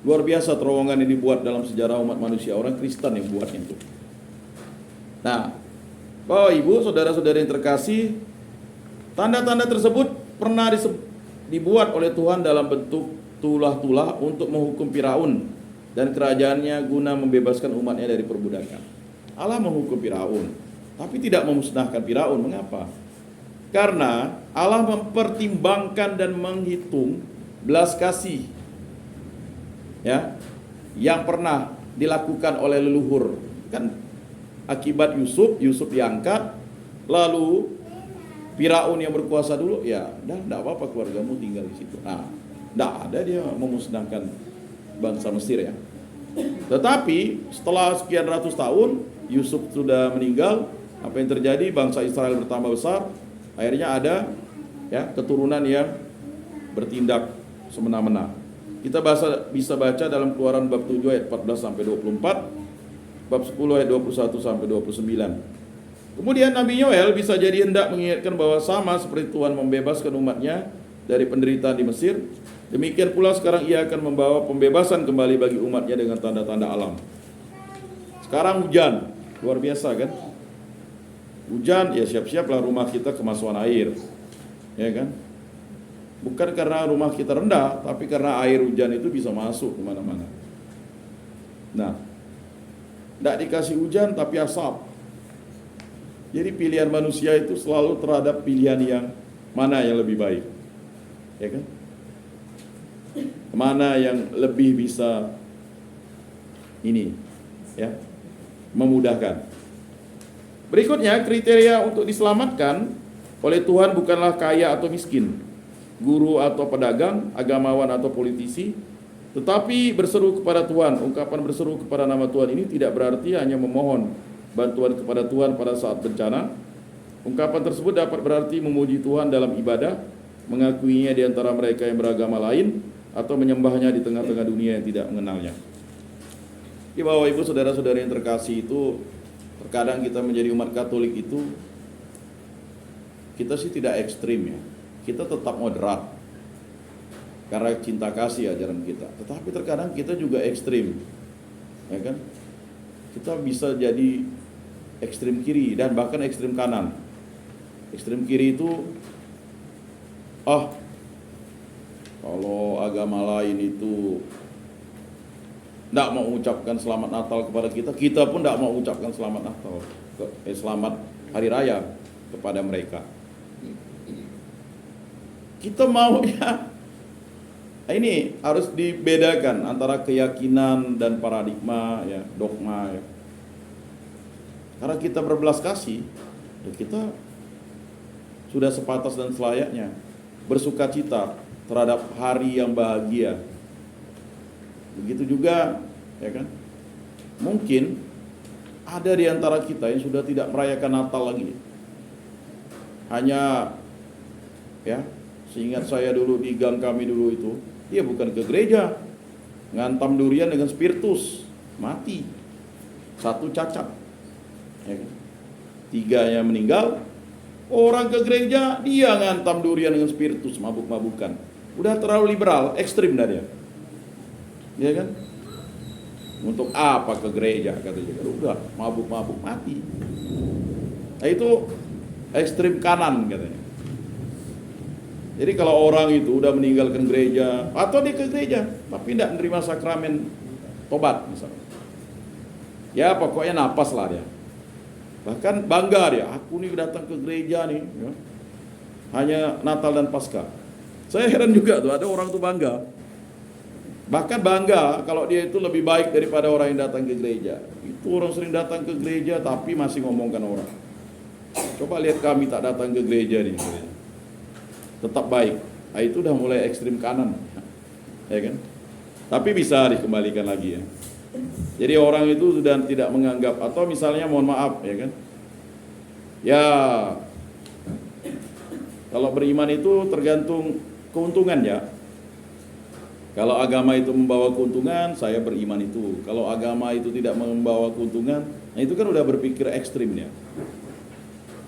luar biasa terowongan yang dibuat dalam sejarah umat manusia, orang Kristen yang buat itu. Nah, Bapak Ibu, saudara-saudara yang terkasih, tanda-tanda tersebut pernah dibuat oleh Tuhan dalam bentuk tulah-tulah untuk menghukum Firaun dan kerajaannya guna membebaskan umatnya dari perbudakan. Allah menghukum Firaun, tapi tidak memusnahkan Firaun. Mengapa? Karena Allah mempertimbangkan dan menghitung belas kasih, ya, yang pernah dilakukan oleh leluhur. Kan akibat Yusuf diangkat, lalu Firaun yang berkuasa dulu, ya, dah tidak apa-apa keluargamu tinggal di situ. Nah, tidak ada dia memusnahkan bangsa Mesir, ya. Tetapi setelah sekian ratus tahun Yusuf sudah meninggal, apa yang terjadi? Bangsa Israel bertambah besar, akhirnya ada, ya, keturunan yang bertindak semena-mena. Kita bisa baca dalam Keluaran bab 7 ayat 14 sampai 24, bab 10 ayat 21 sampai 29. Kemudian Nabi Yoel bisa jadi hendak mengingatkan bahwa sama seperti Tuhan membebaskan umatnya dari penderitaan di Mesir, demikian pula sekarang ia akan membawa pembebasan kembali bagi umatnya dengan tanda-tanda alam. Sekarang hujan, luar biasa kan? Hujan, ya siap-siaplah rumah kita kemasukan air, ya kan? Bukan karena rumah kita rendah, tapi karena air hujan itu bisa masuk kemana-mana. Nah, tidak dikasih hujan tapi asap. Jadi pilihan manusia itu selalu terhadap pilihan yang mana yang lebih baik, ya kan? Mana yang lebih bisa ini, ya, memudahkan. Berikutnya, kriteria untuk diselamatkan oleh Tuhan bukanlah kaya atau miskin, guru atau pedagang, agamawan atau politisi, tetapi berseru kepada Tuhan. Ungkapan berseru kepada nama Tuhan ini tidak berarti hanya memohon bantuan kepada Tuhan pada saat bencana. Ungkapan tersebut dapat berarti memuji Tuhan dalam ibadah, mengakuinya di antara mereka yang beragama lain, atau menyembahnya di tengah-tengah dunia yang tidak mengenalnya. Di Bapak Ibu, saudara-saudara yang terkasih, itu terkadang kita menjadi umat Katolik itu, kita sih tidak ekstrim, ya. Kita tetap moderat karena cinta kasih ajaran kita. Tetapi terkadang kita juga ekstrim, ya kan? Kita bisa jadi ekstrim kiri dan bahkan ekstrim kanan. Ekstrim kiri itu, kalau agama lain itu tidak mau mengucapkan selamat Natal kepada kita, kita pun tidak mau mengucapkan selamat Natal, selamat Hari Raya kepada mereka. Kita mau, ya, ini harus dibedakan antara keyakinan dan paradigma, ya, dogma, ya. Karena kita berbelas kasih, ya, kita sudah sepatas dan selayaknya bersukacita terhadap hari yang bahagia. Begitu juga, ya kan? Mungkin ada di antara kita yang sudah tidak merayakan Natal lagi, hanya Ya, seingat saya dulu di gang kami dulu itu, dia bukan ke gereja, ngantam durian dengan spiritus, mati. Satu cacat. Ya kan? 3-nya meninggal. Orang ke gereja, dia ngantam durian dengan spiritus, mabuk-mabukan. Udah terlalu liberal, ekstrim dah dia. Ya kan? Untuk apa ke gereja katanya? Udah mabuk-mabuk mati. Nah itu ekstrim kanan katanya. Jadi kalau orang itu udah meninggalkan gereja atau dia ke gereja tapi tidak menerima sakramen tobat misalnya, ya pokoknya napas lah dia. Bahkan bangga dia, aku nih datang ke gereja nih, ya. Hanya Natal dan Paskah. Saya heran juga tuh, ada orang tuh bangga. Bahkan bangga kalau dia itu lebih baik daripada orang yang datang ke gereja. Itu orang sering datang ke gereja tapi masih ngomongkan orang. Coba lihat kami tak datang ke gereja nih. Tetap baik. Nah, itu udah mulai ekstrim kanan. Ya kan? Tapi bisa dikembalikan lagi ya. Jadi orang itu sudah tidak menganggap, atau misalnya mohon maaf ya kan. Ya kalau beriman itu tergantung keuntungan ya. Kalau agama itu membawa keuntungan, saya beriman itu. Kalau agama itu tidak membawa keuntungan, nah itu kan udah berpikir ekstrim ya.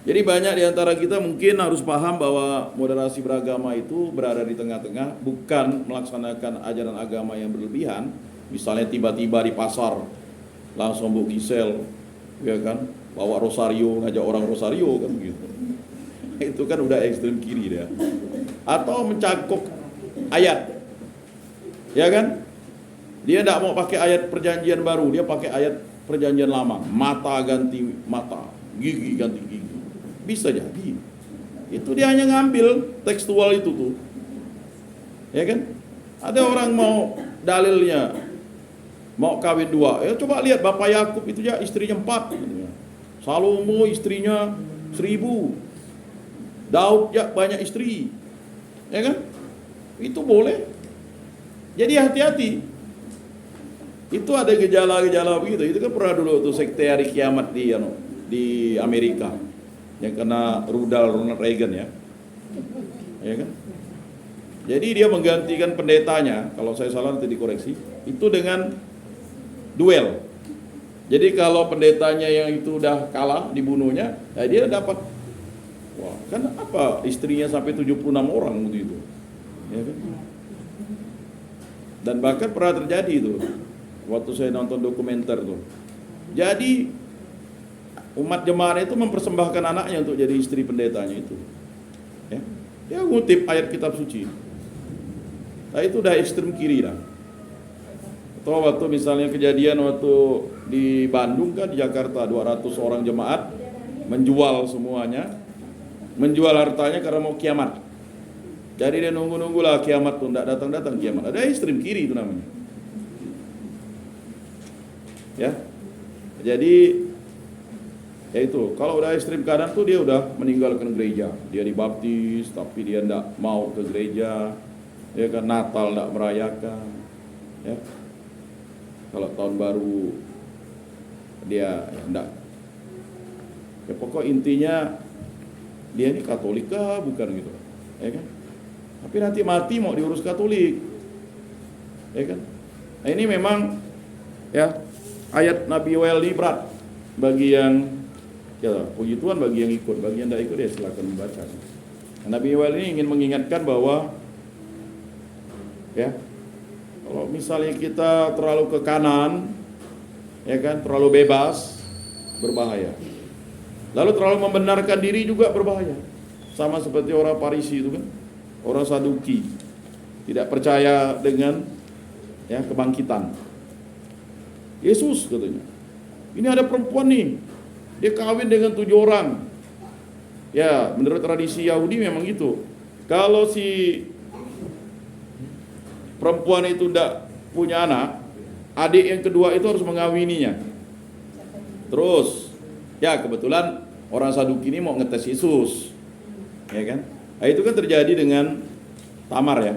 Jadi banyak di antara kita mungkin harus paham bahwa moderasi beragama itu berada di tengah-tengah, bukan melaksanakan ajaran agama yang berlebihan. Misalnya tiba-tiba di pasar langsung Bu Gisel, ya kan, bawa rosario, ngajak orang rosario kan begitu. Itu kan udah ekstrem kiri dia. Atau mencangkuk ayat, ya kan? Dia tidak mau pakai ayat perjanjian baru, dia pakai ayat perjanjian lama. Mata ganti mata, gigi ganti gigi. Bisa jadi. Itu dia hanya ngambil tekstual itu tuh. Ya kan? Ada orang mau dalilnya, mau kawin 2. Ya coba lihat Bapak Yakub itu ya istrinya 4. Salomo istrinya 1000. Daud ya banyak istri. Ya kan? Itu boleh. Jadi hati-hati. Itu ada gejala-gejala begitu. Itu kan pernah dulu tuh sekte kiamat di Amerika. Yang kena Ronald Reagan ya. Ya kan? Jadi dia menggantikan pendetanya, kalau saya salah nanti dikoreksi, itu dengan duel. Jadi kalau pendetanya yang itu udah kalah dibunuhnya, ya dia dapat. Wah, kan apa istrinya sampai 76 orang waktu itu. Ya kan? Dan bahkan pernah terjadi itu waktu saya nonton dokumenter tuh. Jadi umat jemaat itu mempersembahkan anaknya untuk jadi istri pendetanya itu. Ya, dia ngutip ayat kitab suci. Nah itu udah ekstrem kiri lah. Atau waktu misalnya kejadian waktu di Bandung kan, di Jakarta 200 orang jemaat menjual semuanya, menjual hartanya karena mau kiamat. Jadi dia nunggu-nunggu lah kiamat tuh, tidak datang-datang kiamat. Ada ekstrem kiri itu namanya. Ya, jadi ya itu, kalau udah ekstrem kanan tuh dia udah meninggalkan gereja. Dia dibaptis tapi dia tidak mau ke gereja. Ya kan, Natal tidak merayakan. Ya. Kalau tahun baru dia ya enggak. Ya pokok intinya dia ini Katolik kah bukan gitu. Ya kan? Tapi nanti mati mau diurus Katolik. Ya kan? Nah, ini memang ya ayat Nabi Yoel ini berat bagi yang ya puji Tuhan, bagi yang ikut, bagi yang tidak ikut ya silakan membaca. Nah, Nabi Yoel ini ingin mengingatkan bahwa ya kalau misalnya kita terlalu ke kanan, ya kan, terlalu bebas, berbahaya. Lalu terlalu membenarkan diri juga berbahaya. Sama seperti orang Farisi itu kan, orang Saduki, tidak percaya dengan ya kebangkitan. Yesus katanya, ini ada perempuan nih, dia kawin dengan 7 orang. Ya, menurut tradisi Yahudi memang gitu. Kalau si perempuan itu tidak punya anak, adik yang kedua itu harus mengawininya. Terus, ya kebetulan orang Saduki ini mau ngetes Yesus, ya kan? Nah, itu kan terjadi dengan Tamar ya.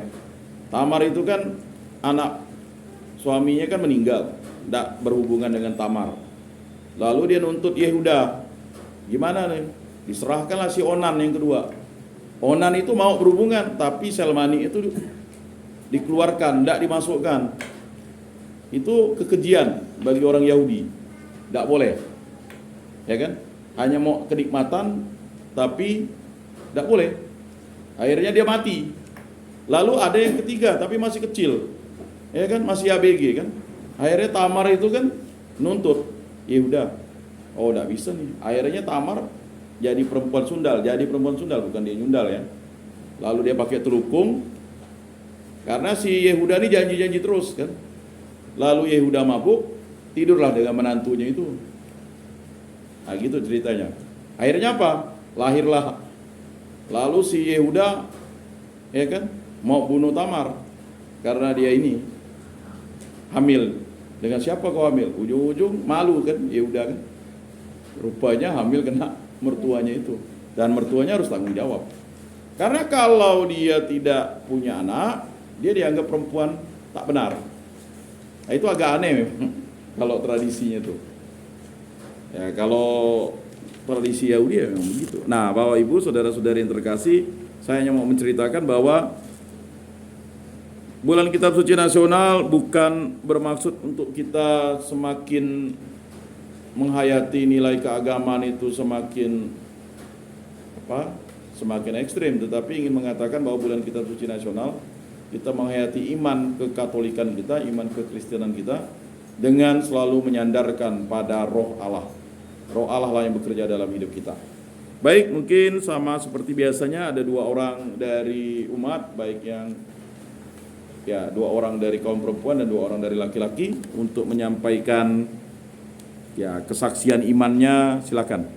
Tamar itu kan anak suaminya kan meninggal, tidak berhubungan dengan Tamar. Lalu dia nuntut Yehuda, gimana nih? Diserahkanlah si Onan yang kedua. Onan itu mau berhubungan, tapi sel mani itu dikeluarkan, tidak dimasukkan. Itu kekejian bagi orang Yahudi, tidak boleh, ya kan? Hanya mau kenikmatan, tapi tidak boleh. Akhirnya dia mati. Lalu ada yang ketiga, tapi masih kecil, ya kan? Masih ABG kan? Akhirnya Tamar itu kan nuntut Yehuda. Oh, tidak bisa nih. Akhirnya Tamar jadi perempuan sundal, bukan dia nyundal ya. Lalu dia pakai telukung, karena si Yehuda ini janji-janji terus kan. Lalu Yehuda mabuk, tidurlah dengan menantunya itu. Nah gitu ceritanya. Akhirnya apa? Lahirlah. Lalu si Yehuda, ya kan, mau bunuh Tamar karena dia ini hamil. Dengan siapa kau hamil? Ujung-ujung malu kan Yehuda kan. Rupanya hamil kena mertuanya itu, dan mertuanya harus tanggung jawab. Karena kalau dia tidak punya anak, dia dianggap perempuan tak benar. Nah, itu agak aneh memang kalau tradisinya itu. Ya, kalau tradisi Yahudi ya memang begitu. Nah, Bapak Ibu, saudara-saudari yang terkasih, saya hanya mau menceritakan bahwa bulan Kitab Suci Nasional bukan bermaksud untuk kita semakin menghayati nilai keagamaan itu semakin ekstrim, tetapi ingin mengatakan bahwa bulan Kitab Suci Nasional kita menghayati iman kekatolikan kita, iman kekristenan kita dengan selalu menyandarkan pada Roh Allah. Roh Allah lah yang bekerja dalam hidup kita. Baik, mungkin sama seperti biasanya ada 2 orang dari umat, baik yang 2 orang dari kaum perempuan dan 2 orang dari laki-laki untuk menyampaikan kesaksian imannya. Silakan.